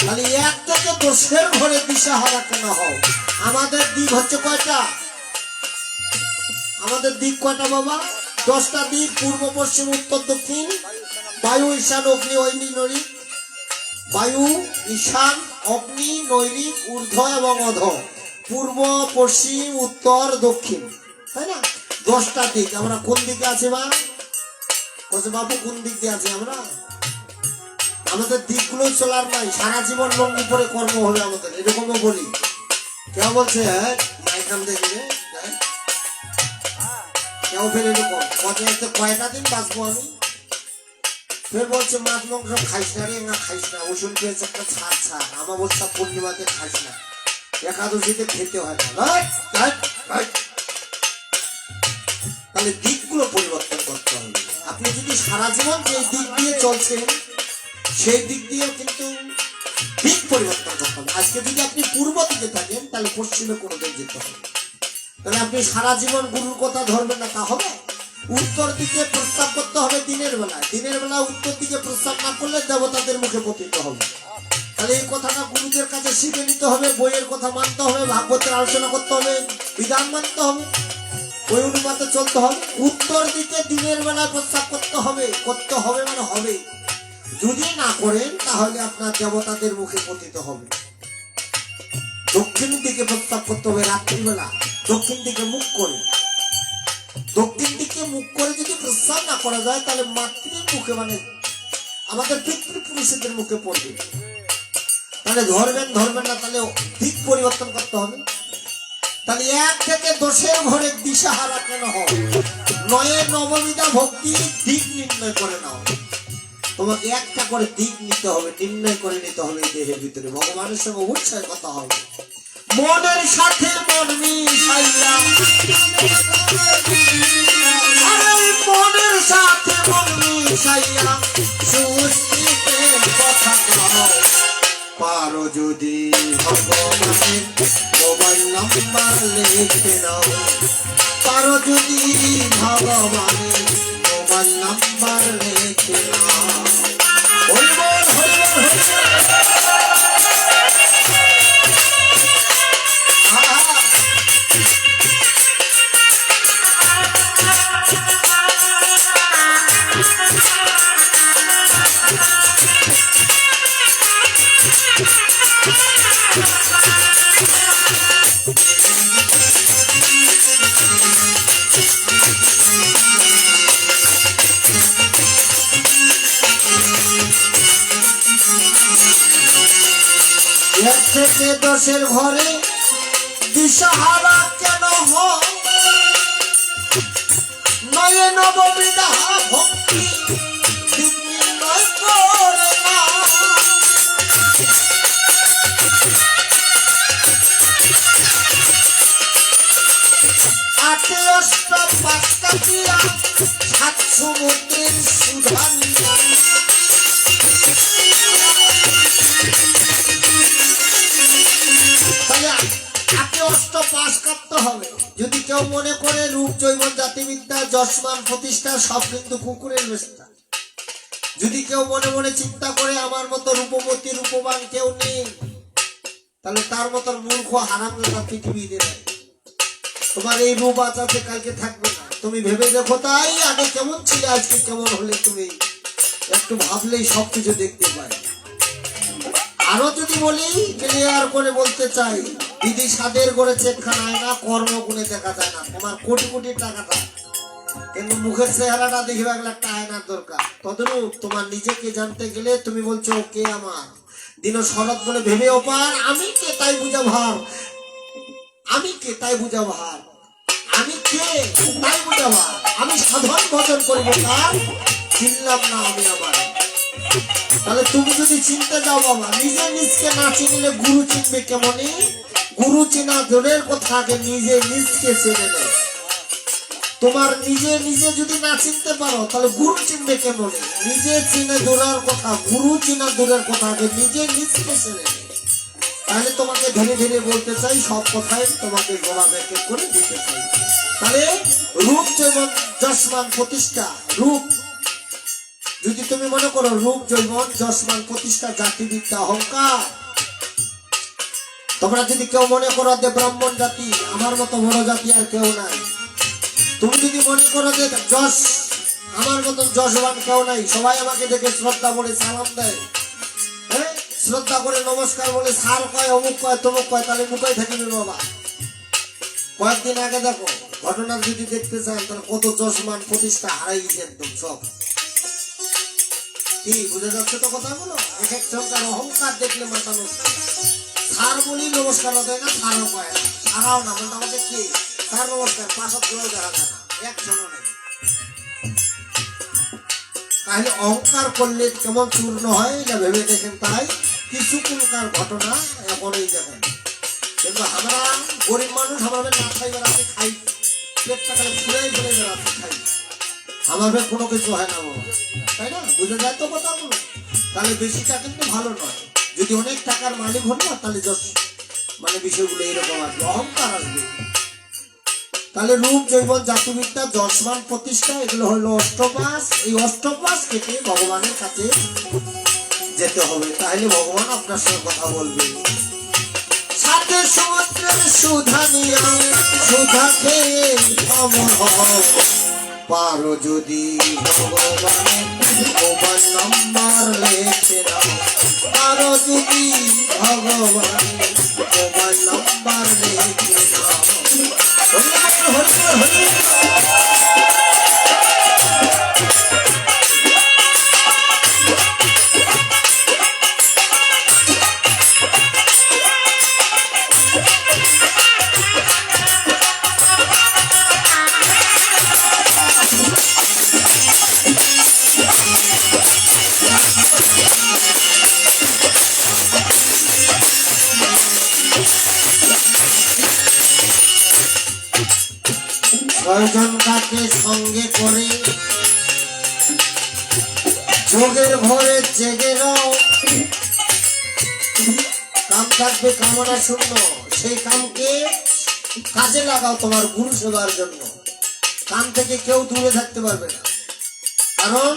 তাহলে এক থেকে দোষের ঘরে দিশাহারা কেন হও? আমাদের দিক হচ্ছে কয়টা? আমাদের দিক কয়টা বাবা? 10টা দিক, পূর্ব পশ্চিম উত্তর দক্ষিণ, বায়ু ঈশান অগ্নি ঐনি নৈরিক। বায়ু ঈশান অগ্নি নৈরিক ঊর্ধ্ব এবং অধ, পূর্ব পশ্চিম উত্তর দক্ষিণ, তাই না? 10টা দিক। আমরা কোন দিকে আছি বা বাবু? কোন দিক দিয়ে আছি আমরা? আমাদের দিকগুলো চলার নাই, সারা জীবন লঙ্গি পরে কর্ম হবে আমাদের, এরকমও বলি। কেউ বলছে হ্যাঁ মাইকাম দেখবে, কেউ ফের এরকম কয়টা দিন বাঁচবো আমি, ফের বলছে মাছ মাংস খাইস না রে, না খাইস না, ওষুধ পেয়েছে একটা ছাড় ছাড়, আমাবস্যা পূর্ণিমাতে খাইস না, একাদশীতে খেতে হয় না। তাহলে দিকগুলো পরিবর্তন করতে হবে। আপনি যদি সারা জীবন যে দিক দিয়ে চলছেন সেই দিক দিয়ে কিন্তু দিক পরিবর্তন করতে হবে। আজকে যদি আপনি পূর্ব দিকে থাকেন তাহলে পশ্চিমে কোনোদিন যেতে হবে। তাহলে আপনি সারা জীবন গুরুর কথা ধরবেন না, তা হবে? উত্তর দিকে প্রস্তাব করতে হবে দিনের বেলা, দিনের বেলা উত্তর দিকে প্রস্তাব না করলে দেবতাদের মুখে পতিত হবে। তাহলে এই কথাটা গুরুদের কাছে শিখে নিতে হবে, বইয়ের কথা মানতে হবে, ভাগবতের আলোচনা করতে হবে, বিধান মানতে হবে, ওই অনুপাতে চলতে হবে। উত্তর দিকে দিনের বেলা প্রস্তাব করতে হবে, করতে হবে মানে হবে। যদি না করেন তাহলে আপনার দেবতাদের মুখে পতিত হবে। দক্ষিণ দিকে প্রস্তাব করতে হবে রাত্রিবেলা, দক্ষিণ দিকে মুখ করে। দক্ষিণ দিকে মুখ করে যদি প্রস্তাব না করা যায় তাহলে মাতৃর মুখে মানে আমাদের পিতৃপুরুষদের মুখে পড়বে। তাহলে ধরবেন না, তাহলে দিক পরিবর্তন করতে হবে। তাহলে 1 থেকে 10-এর ঘরে দিশাহারা কেন হয়? 9 নববিধা ভক্তি দিক নির্ণয় করে নাও। তোমাকে একটা করে দিক নিতে হবে, নির্ণয় করে নিতে হবে। এই দেহের ভিতরে ভগবানের সঙ্গে অবশ্যই কথা হবে। মনের সাথে মন মিশাইয়া, মনের সাথে মন মিশাইয়া সুস্থিতে কথা কও। পারো যদি ভগবানের মোবাইল নাম্বার লিখে নাও, পারো যদি ভগবানের মোবাইল নাম্বার লিখে নাও। এক থেকে 10-এর ঘরে দিশাহারা কেন হয়? 9 নববিধা ভক্তি দিক নির্ণয় করে না। 8 অষ্ট 5 কাটিয়া 7 সমুদ্রের সুধা নিয়া। যদি কেউ মনে করে রূপ জৈবন জাতিবিদ্যা যশমান প্রতিষ্ঠা সব কিন্তু কুকুরের বেস্তা, যদি কেউ মনে মনে চিন্তা করে আমার মতো রূপবতী রূপবান কেউ নেই, তাহলে তার মতো মূর্খ হারামজাদা পৃথিবীতে নাই। তোমার এই রূপ আজ আছে কালকে থাকবে না। তুমি ভেবে দেখো তাই, আগে কেমন ছিলে আজকে কেমন হলে তুমি একটু ভাবলেই সবকিছু দেখতে পাই। আরো যদি বলি ক্লিয়ার করে বলতে চাই, দিদি সাদের গড়েছে একখানা আয়না, কর্ম গুণে দেখা যায় না। তোমার কোটি কোটি টাকাটা কিন্তু মুখের চেহারাটা দেখবে একটা আয়নার দরকার। তদরূপ তোমার নিজেকে জানতে গেলে তুমি বলছো কে আমার দিন শরৎ বলে ভেবেও পার, আমি কে তাই বুঝা ভার, আমি কে তাই বুঝা ভার, আমি কে তাই বুঝা ভার, আমি সাধন ভজন করিব তার চিনলাম না আমি আবার। তাহলে তুমি যদি চিনতে যাও বাবা, নিজে নিজকে না চিনলে গুরু চিনবে কেমনি? গুরু চেনা দূরের কথা, আগে নিজে নিজকে চেনে নেয়। তোমার নিজে নিজে যদি না চিনতে পারো তাহলে গুরু চিনবে কেমনে? নিজে চিনে দূরের কথা, গুরু চিনা দূরের কথা, আগে নিজে নিজকে চেনে। তাহলে তোমাকে ধীরে ধীরে বলতে চাই, সব কথাই তোমাকে জবাব এক এক করে দিতে চাই। তাহলে রূপ যেমন যশমান প্রতিষ্ঠা, রূপ যদি তুমি মনে করো রূপ যৌবন যশমান প্রতিষ্ঠা জাতিবিদ্যা অহংকার, তোমরা যদি কেউ মনে করো যে ব্রাহ্মণ জাতি আমার মতো বড় জাতি আর কেউ নাই, তুমি যদি মনে করো যে যশ আমার মতন যশবান কেউ নাই, সবাই আমাকে দেখে শ্রদ্ধা করে সালাম দেয়, হ্যাঁ শ্রদ্ধা করে নমস্কার বলে, সার কয় অমুক কয় তমুক কয়, তাহলে মুখে থাকিবে বাবা। কয়েকদিন আগে দেখো ঘটনা যদি দেখতে চান তাহলে কত যশমান প্রতিষ্ঠা হারাই গেছে একদম সব। কি বুঝে যাচ্ছে তো কথাগুলো? এক এক সংখ্যার অহংকার দেখলে মাথা নষ্ট। সার বলি নমস্কার দেয় না, সারও কয় না, সারাও না, মানে আমাদের কি সার নমস্কার পাশাত কেউ দেখা যায় না, একজনও নেই। তাহলে অহংকার করলে কেমন চূর্ণ হয় এটা ভেবে দেখেন। তাই কিছুক্ষণকার ঘটনা এখনই দেখেন। কিন্তু আমরা গরিব মানুষ, আমাদের না খাই বেড়াতে খাই, পেটটা খালি ফুলেই ফুলে বেড়াতে খাই, আমাদের কোনো কিছু হয় না বাবা, তাই না? বুঝে যায় তো কথাগুলো? তাহলে বেশিটা কিন্তু ভালো নয়। যদি অনেক টাকার মালিক হন না তাহলে মানে বিষয়গুলো এরকম আসবে, অহংকার আসবে। তাহলে রূপ যৌবন জাতিবিদ্যা যশমান প্রতিষ্ঠা এগুলো হলো অষ্টপাস। এই অষ্টপাস কেটে ভগবানের কাছে যেতে হবে, তাহলে ভগবান আপনার সঙ্গে কথা বলবে। সাথে সমুদ্রের সুধা নিয়া সুধা খেয়ে অমর হও, পারো যদি ভগবানের মোবাইল নাম্বার লেখে নাও, পারো যদি ভগবানের মোবাইল নাম্বার লেখে নাও। ছয়জন কাকে সঙ্গে করে যোগের ভরে জেগে রও, কাম থাকবে কামনা শূন্য, সেই কামকে কাজে লাগাও তোমার গুরু সেবার জন্য। কাম থেকে কেউ দূরে থাকতে পারবে না, কারণ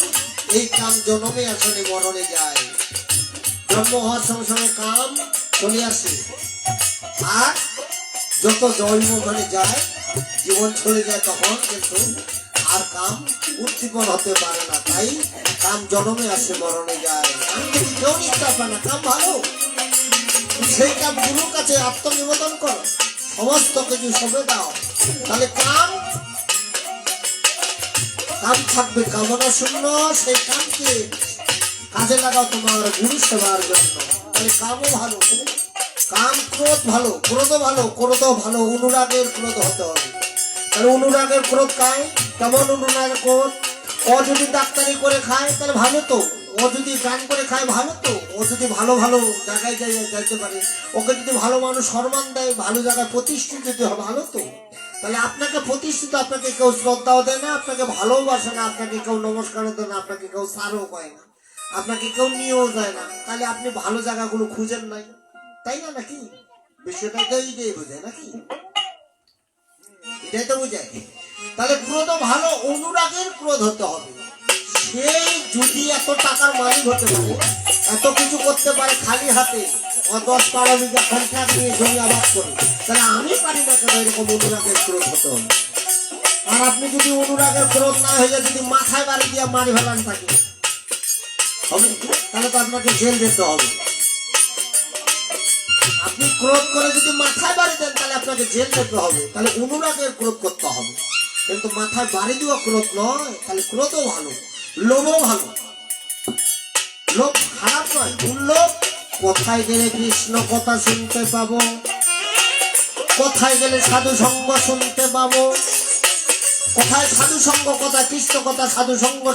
এই কাম জন্মে আসলে মরণে যায়। জন্ম হওয়ার সঙ্গে সঙ্গে কাম চলে আসে, আর যত জন্ম মানে যায় জীবন চলে যায় তখন কিন্তু আর কাম উদ্দীপন হতে পারে না। তাই কাম জন্মে আসে মরণে যায়, কাম থেকে কেউ নিতে পারে না। কাম ভালো, সেই কাম গুরুর কাছে আত্মনিবেদন করো, সমস্ত কিছু সবে দাও, তাহলে কাম থাকবে কামনা শূন্য। সেই কামকে কাজে লাগাও তোমার গুরু সেবার জন্য, তাহলে কামও ভালো। কাম ক্রোধ ভালো, ক্রোধও ভালো, ক্রোধও ভালো, অনুরাগের ক্রোধ হতে হবে। তাহলে অনুরাগের ক্রোধ খায়, কেমন অনুরাগের ক্রোধ? ও যদি ডাক্তারি করে খায় তাহলে ভালো তো, ও যদি গান করে খায় ভালো তো, ও যদি ভালো ভালো জায়গায় যাইতে পারে, ওকে যদি ভালো মানুষ সম্মান দেয়, ভালো জায়গায় প্রতিষ্ঠিত যদি হয় ভালো তো। তাহলে আপনাকে প্রতিষ্ঠিত, আপনাকে কেউ শ্রদ্ধাও দেয় না, আপনাকে ভালোবাসে না, আপনাকে কেউ নমস্কারও দেয় না, আপনাকে কেউ সারও কয় না, আপনাকে কেউ নিয়েও যায় না, তাহলে আপনি ভালো জায়গাগুলো খুঁজেন নাই, তাই না? নাকি বিষয়টা তো এইটাই বোঝায় নাকি? এটাই তো বোঝায়। তাহলে ক্রোধ ভালো, অনুরাগের ক্রোধ হতে হবে। সেই যদি এত টাকার মালিক হতে পারে, এত কিছু করতে পারে খালি হাতে, 10-12 বিঘা কন্ট্রাক্ট নিয়ে জমি আবাদ করে, তাহলে আমি পারি না কেন এরকম অনুরাগের ক্রোধ হতে হবে? আর আপনি যদি অনুরাগের ক্রোধ না হয়ে যায়, যদি মাথায় বাড়ি দিয়ে মারি ফেলান থাকে হবে, তাহলে তো আপনাকে জেল যেতে হবে। আপনি ক্রোধ করে যদি মাথায় বাড়ি দেন তাহলে আপনাকে জেল যেতে হবে। তাহলে অনুরাগের ক্রোধ করতে হবে, কিন্তু মাথায় বাড়ি দেওয়া ক্রোধ নয়। তাহলে ক্রোধও ভালো, লোভও ভালো। লোভ খারাপ নয়, লোভ। কোথায় গেলে কৃষ্ণ কথা শুনতে পাবো, কোথায় গেলে সাধু সঙ্গ শুনতে পাবো, কোথায় সাধু সঙ্গ, কোথায় কৃষ্ণ কথা, সাধু সঙ্গ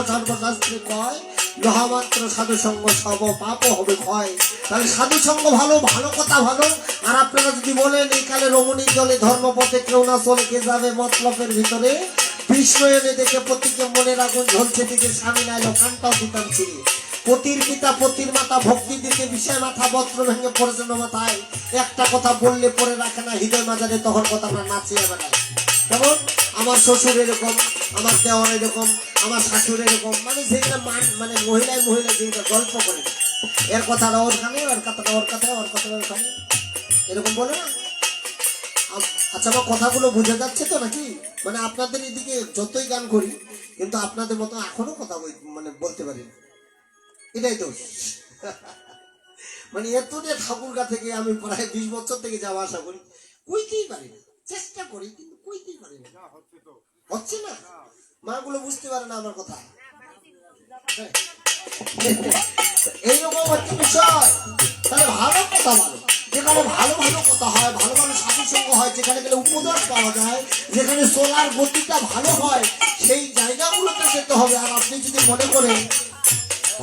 সর্বশাস্ত্রে কয়, মহামাত্র সাধু সঙ্গ সব পাপ হবে ক্ষয়। তাহলে সাধু সঙ্গ ভালো, ভালো কথা ভালো, আর আপনারা যদি বলেন এই কালে রমণী জলে ধর্মপথে কেউ না চলে, কে যাবে মতলবের ভিতরে, বিষ্ণু এনে দেখে পতিকে মনের আগুন ঝলছে দিকে, স্বামী নাইল কানটাও দিতাম ছিঁড়ে, পতির পিতা পতির মাতা ভক্তি দিতে বিষয় মাথা বস্ত্র ভেঙে পড়েছে মাথায়, একটা কথা বললে পরে রাখে না হৃদয় মাজারে, তখন কথা আমরা নাচিয়ে বেড়াই। যেমন আমার শ্বশুর এরকম, আমার দেওয়ার এরকম, আমার শাশুড় এরকম, মানে যেগুলো মানে মহিলায় মহিলা যেগুলো গল্প করে, এর কথাটা ওর খানে, ওর কথাটা ওর কথায়, ওর কথাটা ওর খানে, এরকম বলে না। আচ্ছা, আমার কথাগুলো বুঝে যাচ্ছে তো নাকি? মানে আপনাদের এদিকে যতই গান করি, কিন্তু আপনাদের মতো এখনো কথা মানে বলতে পারি না, এটাই তো। মানে এতটা ঠাকুরগা থেকে আমি প্রায় 20 বছর থেকে যাওয়া আসা করি, কইতেই পারি না, চেষ্টা করি কিন্তু কইতেই পারি না, হচ্ছে না। মাগুলো বুঝতে পারে না আমার কথা। এইরকম হচ্ছে বিষয়। তাহলে ভালো কথা বলো, যেখানে ভালো ভালো কথা হয়, ভালো ভালো সাধু সঙ্গ হয়, যেখানে গেলে উপদেশ পাওয়া যায়, যেখানে চলার গতিটা ভালো হয়, সেই জায়গাগুলোতে যেতে হবে। আর আপনি যদি মনে করেন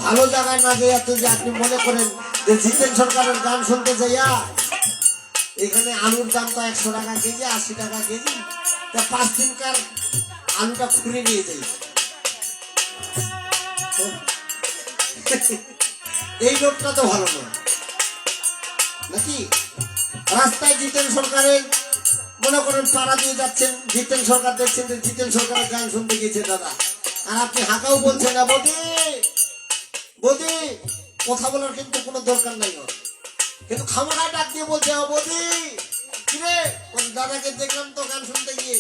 ভালো জায়গায় না যাইয়া, তো যে আপনি মনে করেন যে জিতেন সরকারের গান শুনতে যাইয়া এখানে আলুর দাম তো 100 টাকা কেজি, 80 টাকা কেজি, তা 5 দিনকার আলুটা খুঁড়ে নিয়ে যাই, এই লোকটা তো ভালো নয় নাকি? রাস্তায় জিতেন সরকারের মনে করেন পাড়া দিয়ে যাচ্ছেন, জিতেন সরকার দেখছেন যে জিতেন সরকারের গান শুনতে গিয়েছে দাদা, আর আপনি হাঁকাও বলছেন না, বৌদি বৌদি, কথা বলার কিন্তু কোনো দরকার নাই, কিন্তু খামারায় ডাক দিয়ে বলছে বৌদি কিরে, দাদাকে দেখলাম তো গান শুনতে গিয়ে,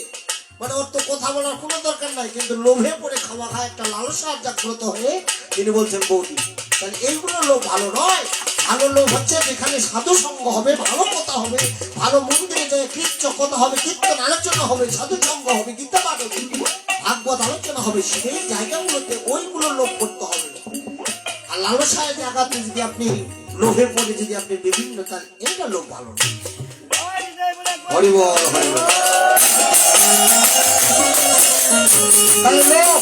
মানে ওর তো কথা বলার কোনো দরকার নাই, কিন্তু লোভে পড়ে খাওয়া খায় একটা লালসা জাগ্রত হয়ে তিনি বলছেন বৌদি। তাহলে এইগুলো লোভ ভালো নয়। ভালো লোভ হচ্ছে যেখানে সাধু সঙ্গ হবে, ভালো কথা হবে, ভালো মন্দিরে যায় কীর্ত কথা হবে, কীর্তন আলোচনা হবে, সাধু সঙ্গ হবে, গীতা পাঠ হবে, ভাগবত আলোচনা হবে, সেই জায়গাগুলোতে ওইগুলো লোভ করতে হবে। আর লালসায় জায়গাতে যদি আপনি লোভে পড়ে যদি আপনি বিভিন্ন, তাহলে এটা লোভ ভালো না। হরি বল, হরি বল। তাহলে লোভ,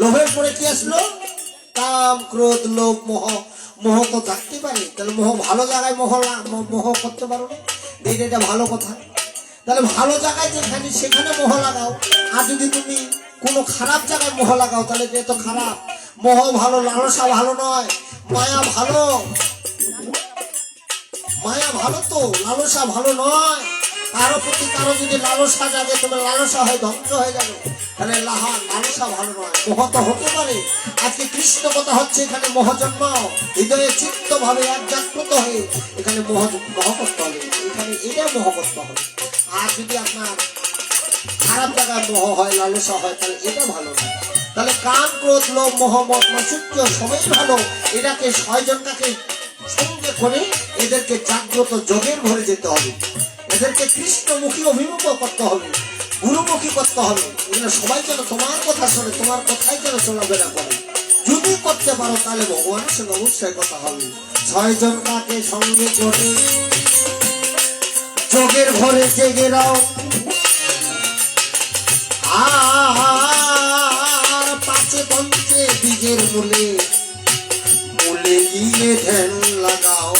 লোভের পরে কি আসলো? কাম ক্রোধ লোভ মোহ। মোহ তো থাকতে পারে, তাহলে মোহ ভালো জায়গায় মোহ করতে পারো না, এটা ভালো কথা। তাহলে ভালো জায়গায় যেখানে সেখানে মোহ লাগাও, আর যদি তুমি কোনো খারাপ জায়গায় মোহ লাগাও তাহলে এটা তো খারাপ। মোহ ভালো, লালসা ভালো নয়। মায়া ভালো, মায়া ভালো তো, লালসা ভালো নয়। কারো প্রতি কারো যদি লালসা জাগে, তোমার লালসা হয়ে ধ্বংস হয়ে যাবে, তাহলে লালসা ভালো নয়। মোহ তো হতে পারে, আজকে কৃষ্ণ কথা হচ্ছে, এখানে মোহ জন্মাও, হৃদয়ে চিত্ত ভাবে এক জাগ্রত হয়ে এখানে মোহ করতে হবে, এখানে এটা মোহ করতে হবে। আর যদি আপনার খারাপ জায়গায় মোহ হয়, লালসা হয়, তাহলে এটা ভালো না। তাহলে কাম ক্রোধ লোভ মোহ মত মাৎসর্য সবই ভালো, এটাকে 6 জনটাকে সঙ্গে করে এদেরকে জাগ্রত যোগের ঘরে যেতে হবে, এদেরকে কৃষ্ণমুখী অভিমুখ করতে হবে, গুরুমুখী করতে হবে। এগুলো সবাই যেন তোমার কথা শোনে, তোমার কথাই যেন চলাফেরা করে। যদি করতে পারো তাহলে ভগবানের সঙ্গে অবশ্যই কথা হবে। 6 জনটাকে সঙ্গে করে যোগের ঘরে জেগে রাও, আর 5 পঞ্চে বীজের মূলে মূলে গিয়ে ধ্যান লাগাও।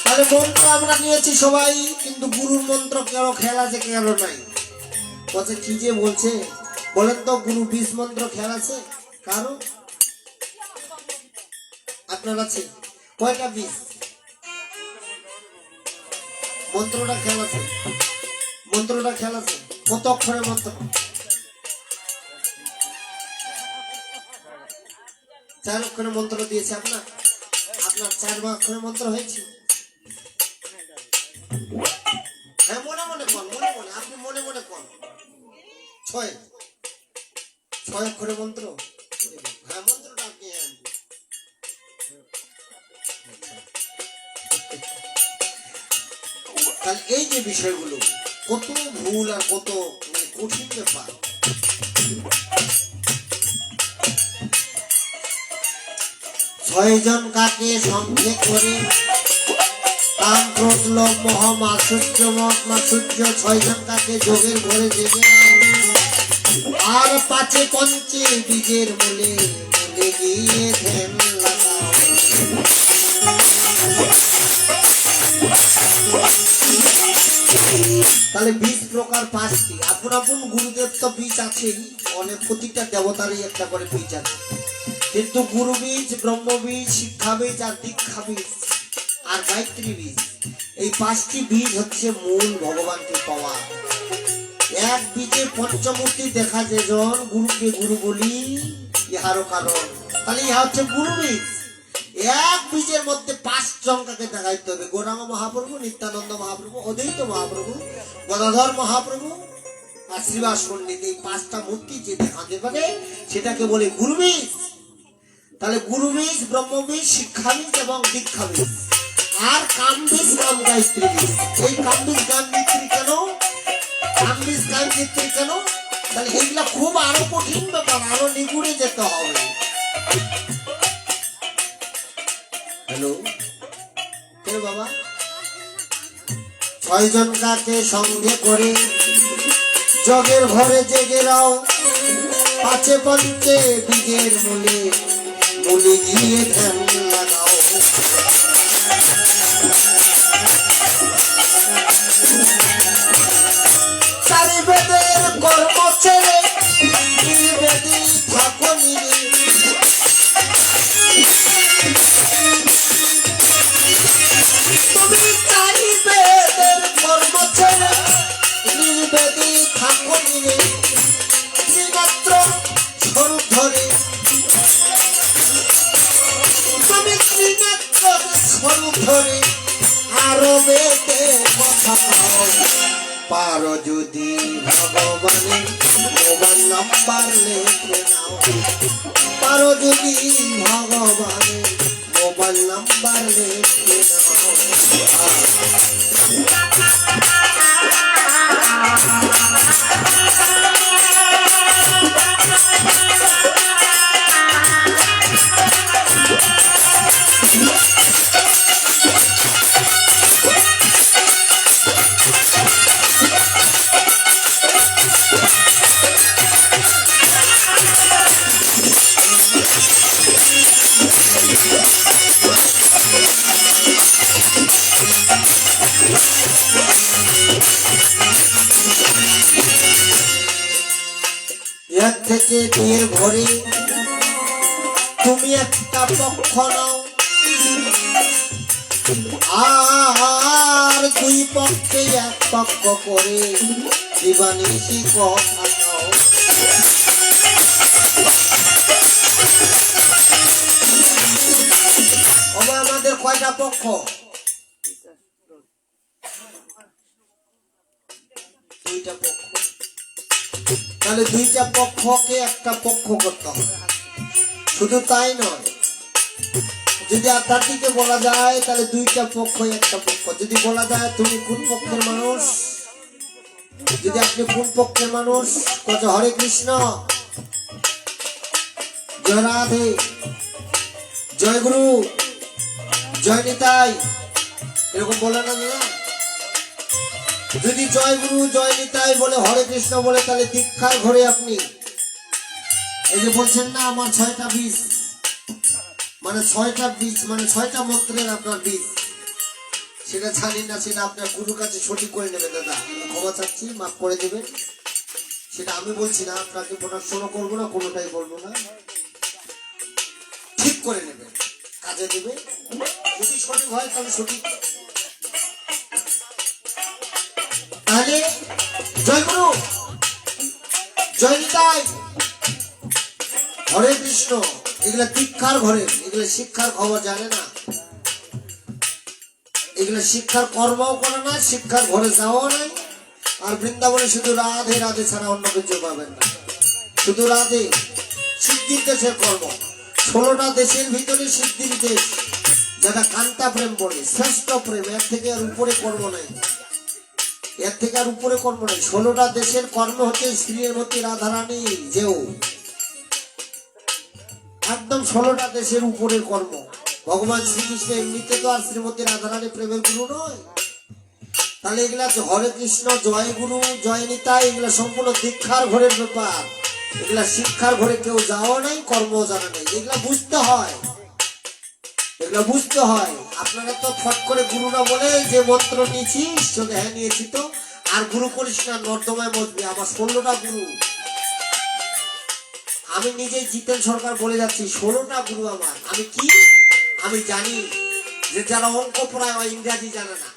তাহলে মন্ত্র আমরা নিয়েছি সবাই, কিন্তু গুরুর মন্ত্র কেন খেয়াল আছে কেন নাই? বলছে কি যে বলছে বলেন তো, গুরু 20 মন্ত্র খেয়াল আছে কারো? আপনার আছে কয়টা 20 মন্ত্রটা খেয়াল আছে? মন্ত্রটা খেয়াল আছে? কত অক্ষরের মন্ত্র? 4 অক্ষরের মন্ত্র দিয়েছে আপনার 4 অক্ষরের মন্ত্র হয়েছে? হ্যাঁ, মনে মনে কোন, মনে মনে, আপনি মনে মনে কোন 6 অক্ষরের মন্ত্র। হ্যাঁ, মন্ত্রটা আপনি তাহলে এই যে বিষয়গুলো কত ভুল আর কত কঠিন ব্যাপার। 6 জন কাকে সঙ্গে করে কাম ক্রোধ লোভ মোহ মাৎসর্য মত মাৎসর্য 6 জন কাকে যোগের ঘরে জেগে, আর 5 পঞ্চে বীজের মূলে সঙ্গে গিয়ে ধ্যান লাগাও। তাহলে বীজ প্রকার 5টি। আপন আপন গুরুদেব তো বীজ আছেই, অনেক প্রতিটা দেবতারই একটা করে বীজ আছে, কিন্তু গুরু বীজ, ব্রহ্ম বীজ, শিক্ষা বীজ আর দীক্ষা বীজ আর গায়ত্রী বীজ, এই 5টি বীজ হচ্ছে মূল ভগবানকে পাওয়া। এক বীজে পঞ্চমূর্তি দেখা যেজন, গুরুকে গুরু বলি ইহারও কারণ। তাহলে ইহা হচ্ছে গুরু বীজ। এক বীজের মধ্যে 5 জনকে দেখাইতে হবে, গৌরাঙ্গ মহাপ্রভু, নিত্যানন্দ মহাপ্রভু, অদ্বৈত মহাপ্রভু, গদাধর মহাপ্রভু আর শ্রীবাস পণ্ডিত। এই 5টা মূর্তি যে দেখাতে পারে সেটাকে বলে গুরু বীজ। তাহলে গুরু বীজ, ব্রহ্ম বীজ, শিক্ষা বীজ এবং দীক্ষা বীজ আর কাম বীজ, কাম গায়ত্রী বীজ। এই কাম বীজ গায়ত্রী কেন, কাম বীজ গায়ত্রী কেন? তাহলে এইগুলা খুব আরো কঠিন ব্যাপার, আরো নিগুড়ে যেতে হবে। হ্যালো কে বাবা? 6 জন কাকে সঙ্গে করে জগের ঘরে জেগে রাও, 5 পঞ্চে বীজের মূলে মূলে গিয়ে ধ্যান লাগাও। চারি বেদের কর্ম ছেড়ে নির্বেদী থাকো নিরে। তুমি চারি বেদের কর্ম ছেড়ে নির্বেদী থাকো নিরে। ত্রিমাত্র স্বরূপ ধরে তুমি ত্রিমাত্র স্বরূপ ধরে আরো বেদে কথা কও। পারো যদি ভগবানের মোবাইল নাম্বার লিখে নাও, পারো যদি ভগবানের মোবাইল নাম্বার লিখে নাও। এর থেকে বিয়ের ঘরে তুমি একটা পক্ষ নাও, আর 2 পক্ষে 1 পক্ষ করে দিবানিশি কথা নাও। আমাদের কয়টা পক্ষ? 2টা পক্ষ। তাহলে 2টা পক্ষকে একটা পক্ষ করতে হবে। শুধু তাই নয়, যদি আধ্যাত্মিকে বলা যায় তাহলে 2টা পক্ষ একটা পক্ষ। যদি বলা যায় তুমি কোন পক্ষের মানুষ, যদি আপনি কোন পক্ষের মানুষ, কত হরে কৃষ্ণ, জয় রাধে, জয় গুরু, জয় নিতাই, এরকম বলে না দাদা? যদি জয় গুরু, জয় নিতাই বলে, হরে কৃষ্ণ বলে, তাহলে দীক্ষার ঘরে আপনি এই যে বলছেন না আমার 6টা বীজ, মানে 6টা বীজ মানে 6টা মন্ত্রের আপনার বীজ, সেটা জানি না, সেটা আপনার গুরুর কাছে সঠিক করে নেবেন দাদা, ক্ষমা চাচ্ছি, মাফ করে দেবেন। সেটা আমি বলছি না, আপনাকে প্রোডাকশনও করবো না, কোনোটাই বলবো না, ঠিক করে নেবেন, কাজে দেবে। যদি সঠিক হয় তাহলে সঠিক। তাহলে জয় গুরু, জয় নিতাই, হরে কৃষ্ণ, এগুলা দীক্ষার ঘরে, এগুলা শিক্ষার খবর জানে না, এগুলা শিক্ষার কর্মও করে না, শিক্ষার ঘরে যাওয়াও নাই। আর বৃন্দাবনে শুধু রাধে রাধে ছাড়া অন্য কিছু পাবেন না, শুধু রাধে। সিদ্ধির দেশের কর্ম, 16টা দেশের ভিতরে সিদ্ধির দেশ, যেটা কান্তা প্রেম বলে, শ্রেষ্ঠ প্রেম, এর থেকে আর উপরে কর্ম নাই, এর থেকে আর উপরে কর্ম নাই। 16টা দেশের কর্ম হচ্ছে শ্রীমতী রাধারানী যেও, একদম 16টা দেশের উপরে কর্ম। ভগবান শ্রীকৃষ্ণ এমনিতে তো আর শ্রীমতী রাধারানী প্রেমের গুরু নয়। তাহলে এগুলা হরে কৃষ্ণ, জয় গুরু, জয় নিতাই, এগুলা সম্পূর্ণ দীক্ষার ঘরের ব্যাপার। এগুলা শিক্ষার ঘরে কেউ যাওয়া নাই, কর্ম জানা নেই। এগুলা বুঝতে হয়, এগুলা বুঝতে হয়। আপনারা তো ফট করে গুরু না বলে যে মন্ত্র নিয়েছি ঈশ্বরে, হ্যাঁ নিয়েছি তো, আর গুরু করিস না, নর্দমায় মজবি। আমার 16টা গুরু, আমি নিজে জিতেন সরকার বলে যাচ্ছি, 16টা গুরু আমার। আমি কি, আমি জানি যে যারা অঙ্ক পড়ায় ইংরাজি জানে না,